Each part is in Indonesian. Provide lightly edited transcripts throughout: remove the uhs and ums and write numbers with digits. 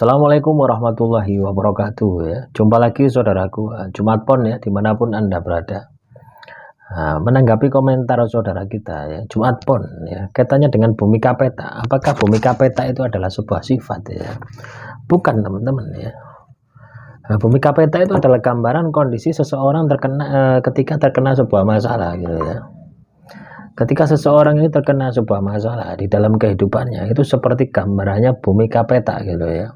Assalamualaikum warahmatullahi wabarakatuh ya. Jumpa lagi saudaraku, Jumat Pon ya, dimanapun Anda berada. Menanggapi komentar saudara kita ya, Jumat Pon ya, kaitannya dengan Bhumika Peta. Apakah Bhumika Peta itu adalah sebuah sifat ya? Bukan teman-teman ya. Bhumika Peta itu adalah gambaran kondisi seseorang ketika terkena sebuah masalah gitu ya. Ketika seseorang ini terkena sebuah masalah di dalam kehidupannya, itu seperti gambarannya Bhumika Peta gitu ya.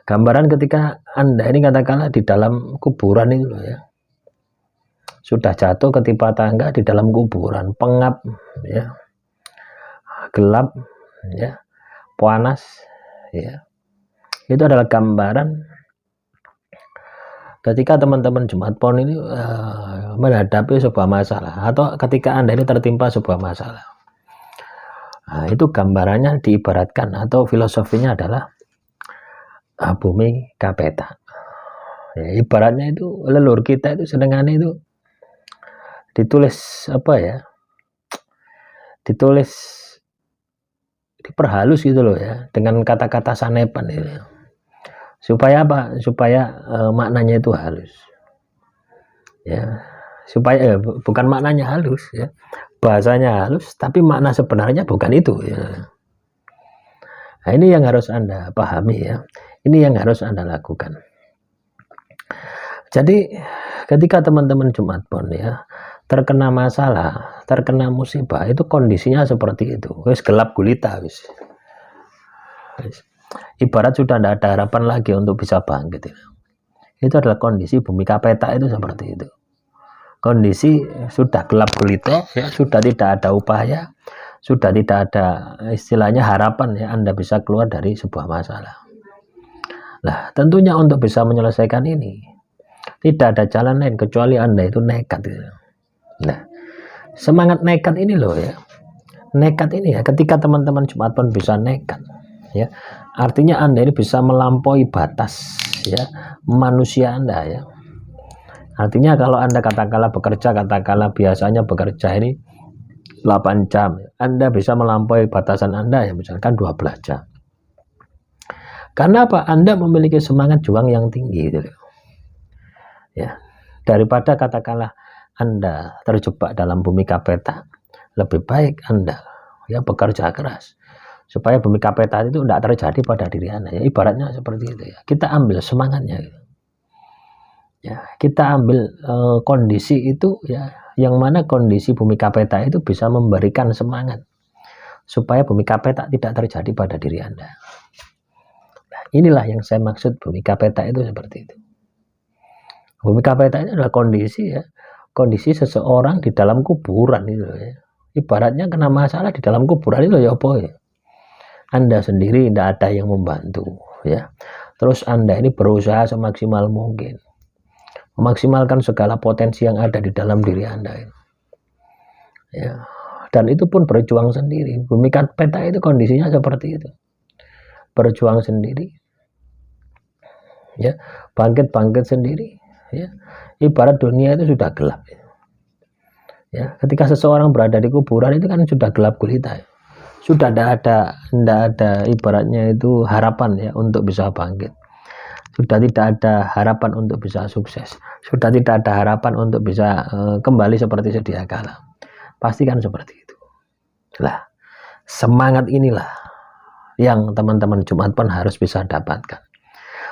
Gambaran ketika Anda ini katakanlah di dalam kuburan itu loh ya. Sudah jatuh ketimpa tangga di dalam kuburan, pengap ya. Gelap ya. Panas ya. Itu adalah gambaran ketika teman-teman Jumat Pon ini menghadapi sebuah masalah, atau ketika Anda ini tertimpa sebuah masalah. Itu gambarannya diibaratkan atau filosofinya adalah Bhumika Peta. Ya, ibaratnya itu leluhur kita itu senengannya itu ditulis apa ya? Ditulis diperhalus gitu loh ya, dengan kata-kata sanepan itu. Supaya apa? Supaya maknanya itu halus. Ya, supaya bukan maknanya halus ya. Bahasanya halus tapi makna sebenarnya bukan itu ya. Nah, ini yang harus Anda pahami ya. Ini yang harus Anda lakukan. Jadi ketika teman-teman Jumat Pon ya terkena masalah, terkena musibah, itu kondisinya seperti itu. Wis gelap gulita wis. Ibarat sudah tidak ada harapan lagi untuk bisa bangkit. Itu adalah kondisi Bhumika Peta itu seperti itu. Kondisi sudah gelap gulita ya, sudah tidak ada upaya, sudah tidak ada istilahnya harapan ya Anda bisa keluar dari sebuah masalah. Nah, tentunya untuk bisa menyelesaikan ini tidak ada jalan lain kecuali Anda itu nekat. Nah, semangat nekat ini loh ya. Nekat ini ya, ketika teman-teman Jumat Pon bisa nekat ya, artinya Anda ini bisa melampaui batas ya manusia Anda ya. Artinya kalau Anda katakanlah bekerja, katakanlah biasanya bekerja ini 8 jam, Anda bisa melampaui batasan Anda ya, misalkan 12 jam. Karena apa? Anda memiliki semangat juang yang tinggi gitu. Ya. Daripada katakanlah Anda terjebak dalam Bhumika Peta, lebih baik Anda ya bekerja keras supaya Bhumika Peta itu tidak terjadi pada diri Anda ya. Ibaratnya seperti itu ya. Kita ambil semangatnya gitu. Ya, kita ambil kondisi itu ya, yang mana kondisi Bhumika Peta itu bisa memberikan semangat supaya Bhumika Peta tidak terjadi pada diri Anda. Inilah yang saya maksud Bhumika Peta itu seperti itu. Bhumika Peta itu adalah kondisi ya, kondisi seseorang di dalam kuburan itu ya. Ibaratnya kena masalah di dalam kuburan itu ya apa ya. Anda sendiri tidak ada yang membantu ya. Terus Anda ini berusaha semaksimal mungkin memaksimalkan segala potensi yang ada di dalam diri Anda ya. Dan itu pun berjuang sendiri. Bhumika Peta itu kondisinya seperti itu. Berjuang sendiri ya, bangkit sendiri ya. Ibarat dunia itu sudah gelap ya. Ketika seseorang berada di kuburan itu kan sudah gelap gulita ya. Sudah tidak ada ibaratnya itu harapan ya untuk bisa bangkit. Sudah tidak ada harapan untuk bisa sukses. Sudah tidak ada harapan untuk bisa kembali seperti sedia kala. Pasti kan seperti itu. Lah, semangat inilah yang teman-teman Jumat Pon harus bisa dapatkan.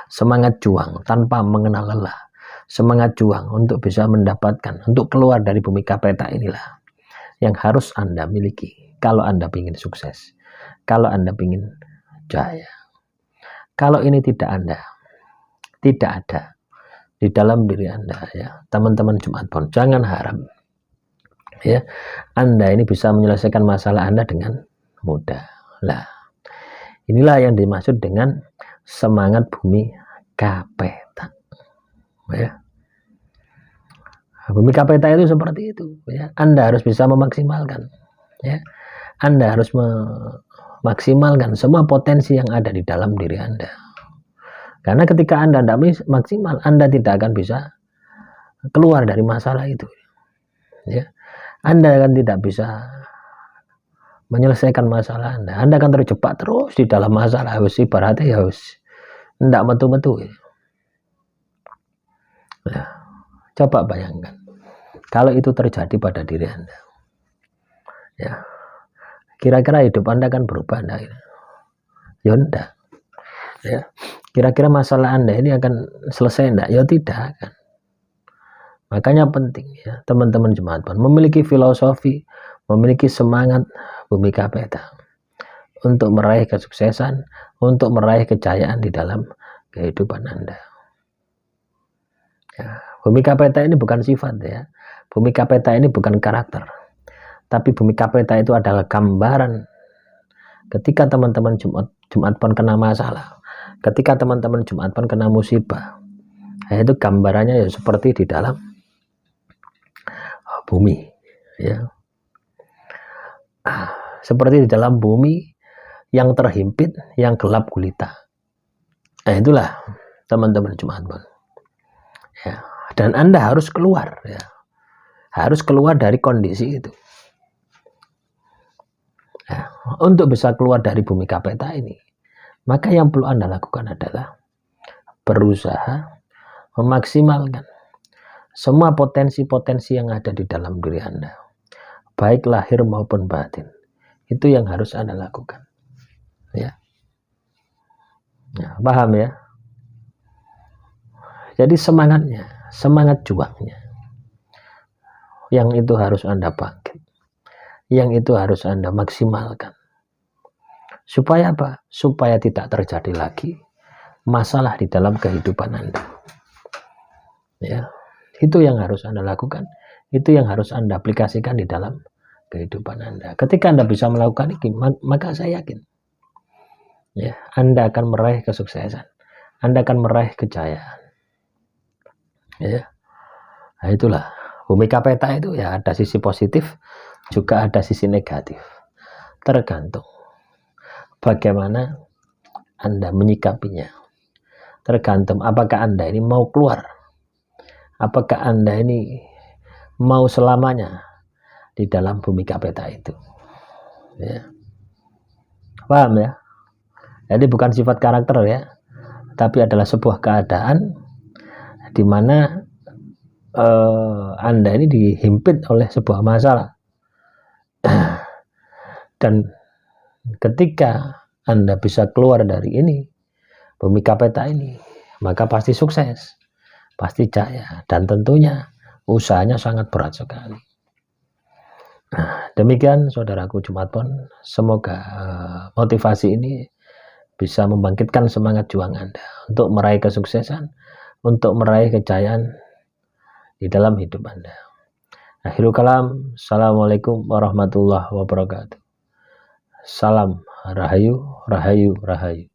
Semangat juang tanpa mengenal lelah. Semangat juang untuk bisa mendapatkan, untuk keluar dari Bhumika Peta inilah yang harus Anda miliki kalau Anda ingin sukses, kalau Anda ingin jaya. Kalau ini tidak ada di dalam diri Anda ya, teman-teman Jumat Pon, jangan harap ya Anda ini bisa menyelesaikan masalah Anda dengan mudah. Lah, inilah yang dimaksud dengan semangat Bhumika Peta ya. Bhumika Peta itu seperti itu ya. Anda harus bisa memaksimalkan ya. Anda harus memaksimalkan semua potensi yang ada di dalam diri Anda. Karena ketika Anda tidak maksimal, Anda tidak akan bisa keluar dari masalah itu ya. Anda akan tidak bisa menyelesaikan masalah Anda akan terjebak terus di dalam masalah. Ibaratnya ya ndak metu-metu. Nah, coba bayangkan kalau itu terjadi pada diri Anda, ya kira-kira hidup Anda akan berubah enggak? Ya enggak. Ya, kira-kira masalah Anda ini akan selesai enggak? Ya tidak kan. Makanya penting ya teman-teman jemaat Pon memiliki filosofi, memiliki semangat Bhumika Peta untuk meraih kesuksesan, untuk meraih kejayaan di dalam kehidupan Anda. Ya, Bhumika Peta ini bukan sifat ya. Bhumika Peta ini bukan karakter. Tapi Bhumika Peta itu adalah gambaran ketika teman-teman Jumat Pon kena masalah, ketika teman-teman Jumat Pon kena musibah. Nah, itu gambarannya ya seperti di dalam bumi ya. Seperti di dalam bumi yang terhimpit, yang gelap gulita. Nah, itulah teman-teman Jumat Pon. Ya, dan Anda harus keluar ya. Harus keluar dari kondisi itu. Ya, untuk bisa keluar dari Bhumika Peta ini, maka yang perlu Anda lakukan adalah berusaha memaksimalkan semua potensi-potensi yang ada di dalam diri Anda, baik lahir maupun batin. Itu yang harus Anda lakukan. Ya, paham ya? Jadi semangatnya, semangat juangnya, yang itu harus Anda bangkit, yang itu harus Anda maksimalkan. Supaya apa? Supaya tidak terjadi lagi masalah di dalam kehidupan Anda. Ya, itu yang harus Anda lakukan. Itu yang harus Anda aplikasikan di dalam kehidupan Anda. Ketika Anda bisa melakukan ini, maka saya yakin ya, Anda akan meraih kesuksesan. Anda akan meraih kejayaan. Ya. Nah, itulah Bhumika Peta itu ya, ada sisi positif, juga ada sisi negatif. Tergantung bagaimana Anda menyikapinya. Tergantung apakah Anda ini mau keluar, apakah Anda ini mau selamanya di dalam Bhumika Peta itu. Ya. Paham ya? Jadi bukan sifat karakter ya, tapi adalah sebuah keadaan di mana Anda ini dihimpit oleh sebuah masalah. Dan ketika Anda bisa keluar dari ini, Bhumika Peta ini, maka pasti sukses, pasti jaya, dan tentunya usahanya sangat berat sekali. Nah, demikian saudaraku Jumat Pon, semoga motivasi ini bisa membangkitkan semangat juang Anda untuk meraih kesuksesan, untuk meraih kejayaan di dalam hidup Anda. Akhirul kalam, assalamualaikum warahmatullahi wabarakatuh. Salam Rahayu, Rahayu, Rahayu.